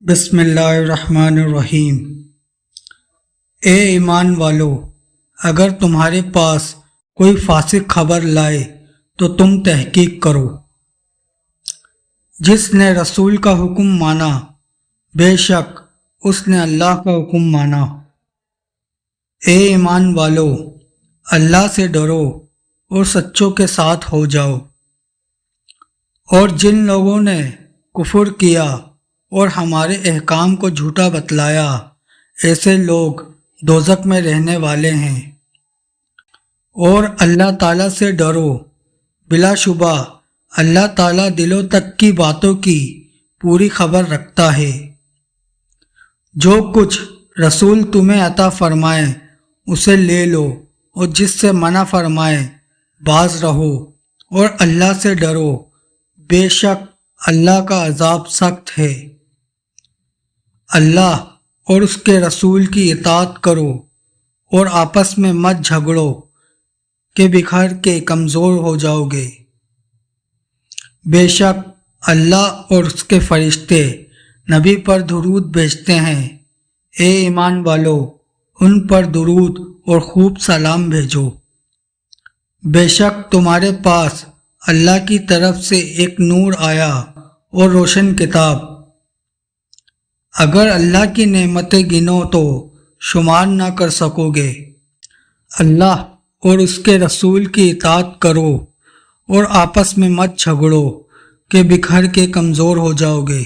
بسم اللہ الرحمن الرحیم۔ اے ایمان والو، اگر تمہارے پاس کوئی فاسق خبر لائے تو تم تحقیق کرو۔ جس نے رسول کا حکم مانا بے شک اس نے اللہ کا حکم مانا۔ اے ایمان والو، اللہ سے ڈرو اور سچوں کے ساتھ ہو جاؤ۔ اور جن لوگوں نے کفر کیا اور ہمارے احکام کو جھوٹا بتلایا، ایسے لوگ دوزخ میں رہنے والے ہیں۔ اور اللہ تعالیٰ سے ڈرو، بلا شبہ اللہ تعالیٰ دلوں تک کی باتوں کی پوری خبر رکھتا ہے۔ جو کچھ رسول تمہیں عطا فرمائے اسے لے لو، اور جس سے منع فرمائے باز رہو، اور اللہ سے ڈرو، بے شک اللہ کا عذاب سخت ہے۔ اللہ اور اس کے رسول کی اطاعت کرو اور آپس میں مت جھگڑو کہ بکھر کے کمزور ہو جاؤ گے۔ بے شک اللہ اور اس کے فرشتے نبی پر درود بھیجتے ہیں۔ اے ایمان والو، ان پر درود اور خوب سلام بھیجو۔ بے شک تمہارے پاس اللہ کی طرف سے ایک نور آیا اور روشن کتاب۔ اگر اللہ کی نعمتیں گنو تو شمار نہ کر سکو گے۔ اللہ اور اس کے رسول کی اطاعت کرو اور آپس میں مت جھگڑو کہ بکھر کے کمزور ہو جاؤ گے۔